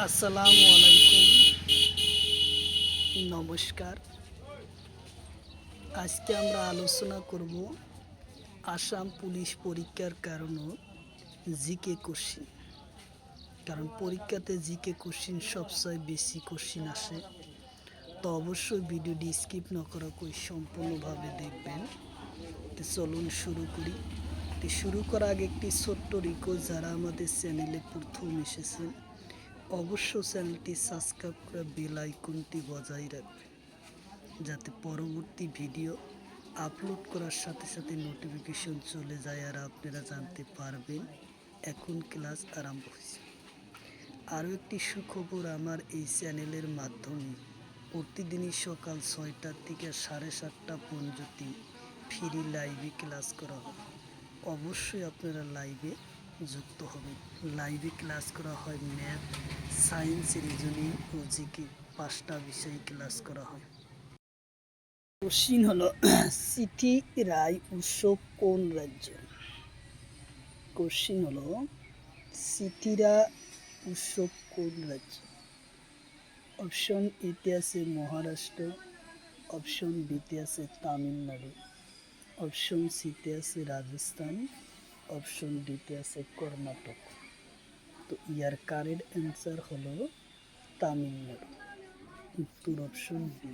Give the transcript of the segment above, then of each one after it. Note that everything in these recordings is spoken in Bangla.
আসসালামু আলাইকুম, নমস্কার। আজকে আমরা আলোচনা করব আসাম পুলিশ পরীক্ষার কারণও জিকে কোশ্চিন। কারণ পরীক্ষাতে জিকে কোশ্চিন সবচেয়ে বেশি কোশ্চিন আসে। তো অবশ্যই ভিডিওটি স্কিপ না করা সম্পূর্ণভাবে দেখবেন। তো চলুন শুরু করি। তো শুরু করার আগে একটি ছোট্ট রিকোয়েস্ট, যারা আমাদের চ্যানেলে প্রথম এসেছেন অবশ্য চ্যানেলটি সাবস্ক্রাইব করে বেল আইকনটি বজায় রাখবেন, যাতে পরবর্তী ভিডিও আপলোড করার সাথে সাথে নোটিফিকেশন চলে যায় আর আপনারা জানতে পারবেন এখন ক্লাস আরম্ভ হয়েছে। আরও একটি সুখবর, আমার এই চ্যানেলের মাধ্যমে প্রতিদিনই সকাল 6টার থেকে 7:30 পর্যন্ত ফ্রি লাইভে ক্লাস করা হবে। অবশ্যই আপনারা লাইভে যুক্ত হবেন। লাইভে ক্লাস করা হয় ম্যাথ, সায়েন্স, রিজনিং ও জিকে 5টা বিষয়ে ক্লাস করা হয়। কোশ্চিন হলো সিটি রায় উৎসব কোন রাজ্য? কোশ্চিন হলো সিটিরা উৎসব কোন রাজ্য? অপশন এতে আছে মহারাষ্ট্র, অপশন বিতে আছে তামিলনাড়ু, অপশন সিতে আছে রাজস্থান, অপশন ডিতে আছে কর্ণাটক। তো ইয়ার কারেক্ট অ্যান্সার হলো তামিলনাড়ু, উত্তর অপশন বি।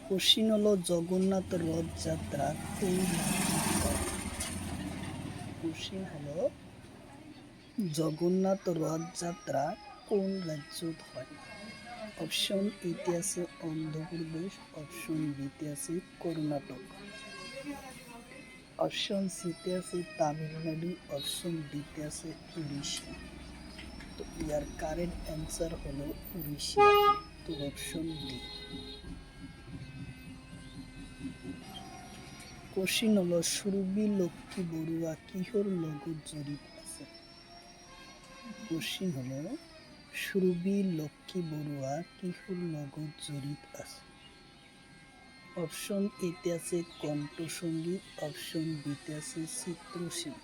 কোশ্চিন হলো জগন্নাথ রথযাত্রা কোন কোশ্চিন হলো জগন্নাথ রথযাত্রা কোন রাজ্যত হয়? অপশন এতে আছে অন্ধ্রপ্রদেশ, অপশন বিতে আছে কর্ণাটক, অপশন সিতে আছে তামিলনাড়ু, অপশন ডিতে আছে উড়িষ্যা। তো ইয়ার কারেক্ট অ্যান্সার হলো উড়িষ্যা, তো অপশন ডি। কোশ্চিন হলো সুরভি লক্ষ্মী বড়ুয়া কিহর লগত জড়িত আছে? কোশ্চিন হলো সুরভি লক্ষ্মী বড়ুয়া কিহর লগত জড়িত আছে? অপশন এতে আছে কণ্ঠসঙ্গীত, অপশন বিতে আছে চিত্রশিল্প,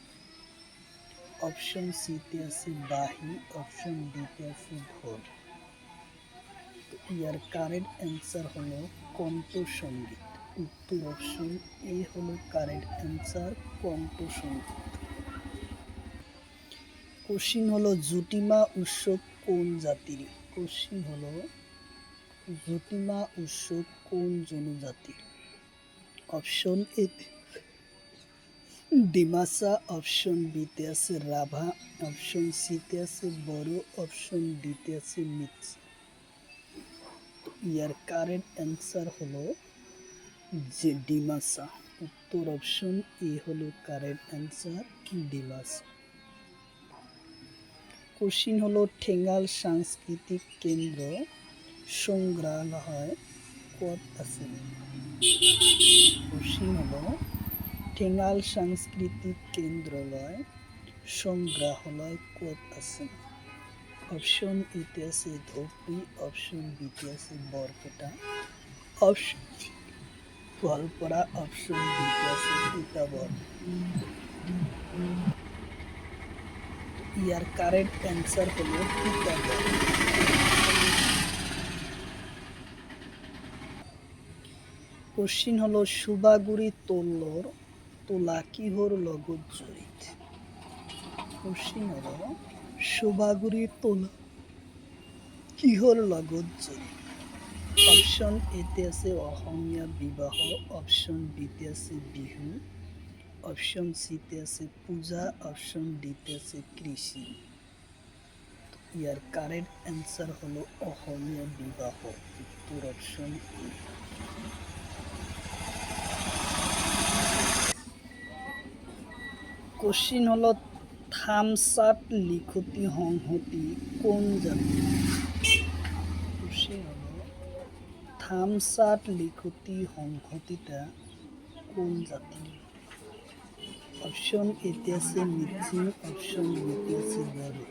অপশন সিতে আছে বাহি, অপশন ডিতে আছে ঢোল। তো ইয়ার কারেক্ট অ্যান্সার হলো কণ্ঠসঙ্গীত, উত্তর অপশন এ হলো কারেক্ট অ্যান্সার, কণ্ঠসঙ্গীত। কোশ্চিন হলো জুটিমা উৎসব কোন জাতির? কোশ্চিন হলো জুটিমা উৎসব কোন জনজাতির? অপশন এ ডিমাসা, অপশন বিতে আছে রাভা, অপশন সিতে আছে বড়ো, অপশন ডিতে আছে মিক্স। ইয়ার কারেক্ট অ্যান্সার হলো যে ডিমাসা, উত্তর অপশন এ হলো কারেক্ট অ্যান্সার, ডিমাসা। কোশ্চিন হলো ঠেঙ্গাল সাংস্কৃতিক কেন্দ্র সংগ্রহালয় কত আছে? কোশ্চিন হলো ঠেঙ্গাল সাংস্কৃতিক কেন্দ্রালয় সংগ্রহালয় কত আছে? অপশন এতে আছে ধোপি, অপশন বিতে আছে বরপেটা, অপশন গোয়ালপাড়া, অপশন ডিতে আছে টিটাগড়। ইয়ার কারেক্ট অ্যান্সার হলো টিটাগড়। কোশ্চিন হলো সুবাগুড়ি তোল্লর তোলা কিহর লগত জড়িত? কোশ্চিন হলো সুবাগুড়ি তোলা কিহর লগত জড়িত? অপশন এতে আছে অসমীয়া বিবাহ, অপশন বিতে আছে বিহু, অপশন সিতে আছে পূজা, অপশন ডিতে আছে কৃষি। ইয়ার কারেক্ট অ্যান্সার হলো অসমীয়া বিবাহ, উত্তর অপশন এ। কোশ্চিন হলো থামসাট লিখতি সংহতি কোন জাতি? কোশ্চিন হলো থামসাট লিখতি সংহতিটা কোন জাতি? অপশন এতে আছে মিচিং, অপশন বিতে আছে বড়ো,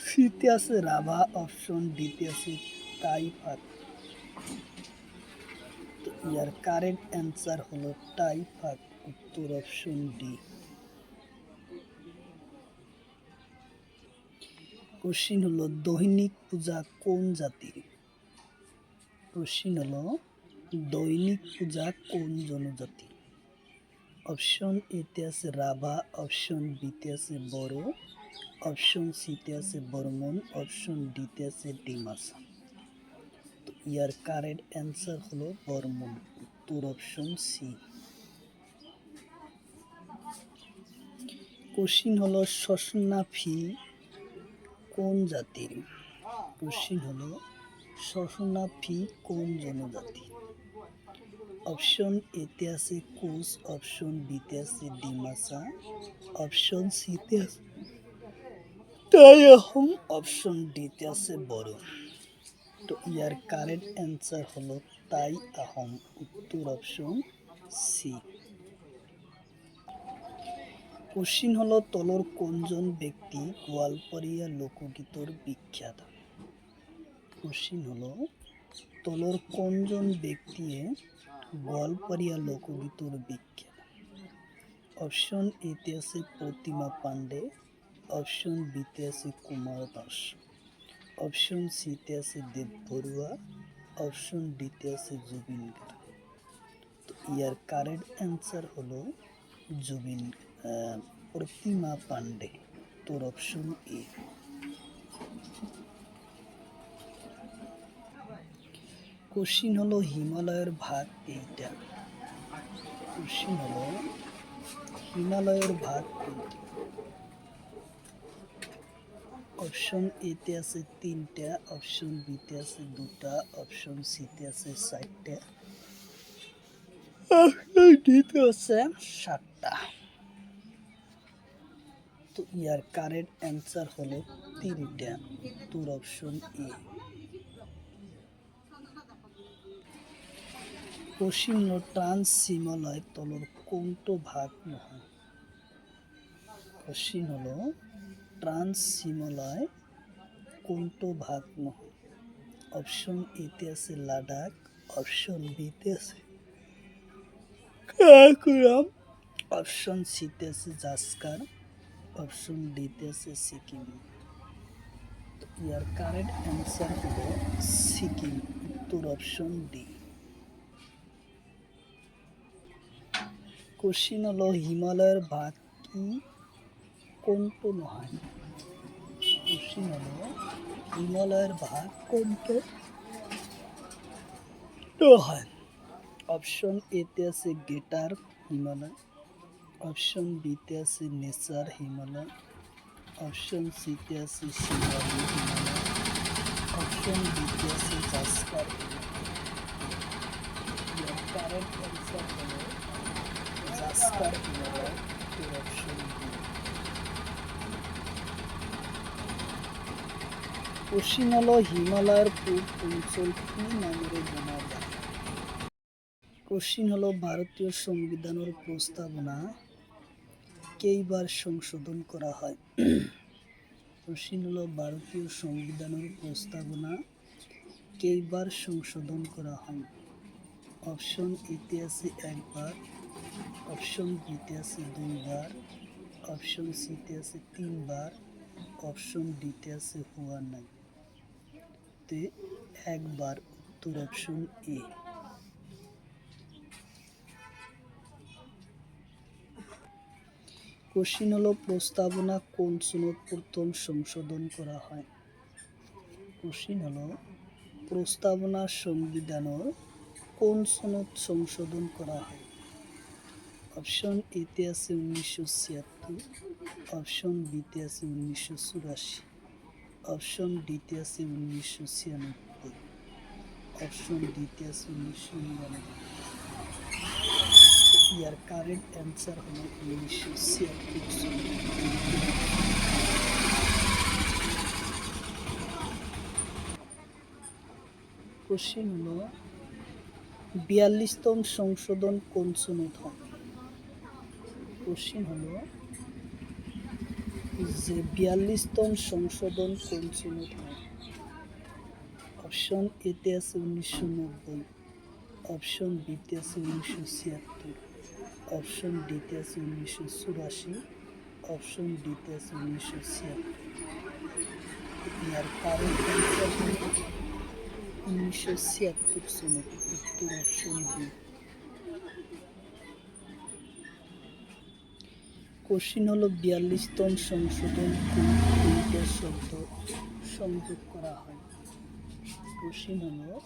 সিতে আছে রাভা, অপশন ডিতে আছে টাইফাত। তো ইয়ার কারেক্ট অ্যান্সার হলো টাইফাত, উত্তর অপশন ডি। কোশ্চিন হলো দৈনিক পূজা কোন জাতির? কোশ্চিন হলো দৈনিক পূজা কোন জনজাতি? অপশন এতে আছে রাভা, অপশন বিতে আছে বড়ো, অপশন সিতে আছে বর্মন, অপশন ডিতে আছে ডিমাসা। তো ইয়ার কারেক্ট অ্যান্সার হলো বর্মন, উত্তর অপশন সি। কোশ্চিন হলো শস্নাফি কোন জাতির? কোশ্চিন হলো শস্নাফি কোন জনজাতি? অপশন এতে আছে কোচ, অপশন বিতে আছে ডিমাসা, অপশন সিতে আছে তাই আহোম, অপশন ডিতে আছে বড়ো। তো ইয়ার কারেক্ট অ্যান্সার হলো তাই আহোম, উত্তর অপশন সি। কোশ্চিন হলো তলর কোনজন ব্যক্তি গোয়ালপাড়িয়া লোকগীতর বিখ্যাত? কোশ্চিন হলো তলর কোনজন ব্যক্তি গোয়ালপাড়িয়া লোকগীতর বিখ্যাত? অপশন এতে আছে প্রতিমা পাণ্ডে, অপশন বিতে আছে কুমার দাস, অপশন সিতে আছে দেব বড়ুয়া, অপশন ডিতে আছে জুবিন গার্গ। তো ইয়ার কারেক্ট অ্যান্সার হলো প্রতিমা পাণ্ডে, তোর অপশন এ। কোশ্চিন হলো হিমালয়ের ভাগ এইটা। কোশ্চিন হলো হিমালয়ের ভাগ এইটা। অপশন এতে আছে 3টা, অপশন বিতে আছে 2টা, অপশন সিতে আছে 4টা, অপশন ডিতে আছে 7টা। তো ইয়ার কারেক্ট অ্যান্সার হলো 3টা, তোর অপশন এ। কোশ্চিন হলো ট্রান্স হিমালয় তলর কোনটো ভাগ নহয়? কোশ্চিন হলো ট্রান্স হিমালয় কোনটো ভাগ নহয়? অপশন এতে আছে লাদাখ, অপশন বিতে আছে কারাকোরাম, অপশন সিতে আছে জাসকার, অপশন ডিতে আছে সিকিম। ইয়ার কারেক্ট অ্যান্সার হলো সিকিম, উত্তর অপশন ডি। কোশ্চিন হলো হিমালয়ের ভাগ কি কোনটো নহয়? কোশ্চিন হলো হিমালয়ের ভাগ কোনটো নহয়? অপশন এতে আছে গ্রেটার হিমালয়, অপশন বিতে আছে নেচার হিমালয়, অপশন সিতে আছে শিলালি হিমালয়, অপশন ডিতে আছে জাসকার হিমালয়। কারেক্ট অ্যান্সার হলো Zanskar Himalaya, option B. Question হলো হিমালয়ের পূর্ব অঞ্চল কি নামেরে জানা যায়? কোশ্চিন হলো ভারতীয় সংবিধানের প্রস্তাবনা কেইবার সংশোধন করা হয়? কোশ্চিন হলো ভারতীয় সংবিধানের প্রস্তাবনা কেইবার সংশোধন করা হয়? অপশন এতে আছে একবার, অপশন বিতে আছে 2বার, অপশন সিতে আছে 3বার, অপশন ডিতে আছে হওয়া নাই। তে একবার, উত্তর অপশন এ। কোশ্চিন হলো প্রস্তাবনা কোন সনদ প্রথম সংশোধন করা হয়? কোশ্চিন হলো প্রস্তাবনা সংবিধানের কোন সনদ সংশোধন করা হয়? অপশন এতে আছে 1976, অপশন বিতে আছে 1984, অপশন ডিতে আছে 1996, অপশন ডিতে আছে 1999। ইয়ার কারেক্ট অ্যান্সার হলো 1976। কোশ্চিন হলো 42তম সংশোধন কোন সনদ হয়? কোশ্চিন হলো যে 42তম সংশোধন কোন সনদ হয়? অপশন এতে আছে 1990, অপশন বিতে আছে 1976, অপশন ডিতে আছে 1984, অপশন ডিতে আছে 1976। ইহার কারণ হলো 1976 সনে উত্তর অপশন বি। কোশ্চিন হলো 42তম সংশোধন কোন ইউনিটের শব্দ সংযোগ করা হয়। কোশ্চিন হলো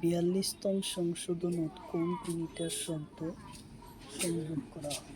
42তম সংশোধন কোন ইউনিটের শব্দ সংযোগ করা হয়।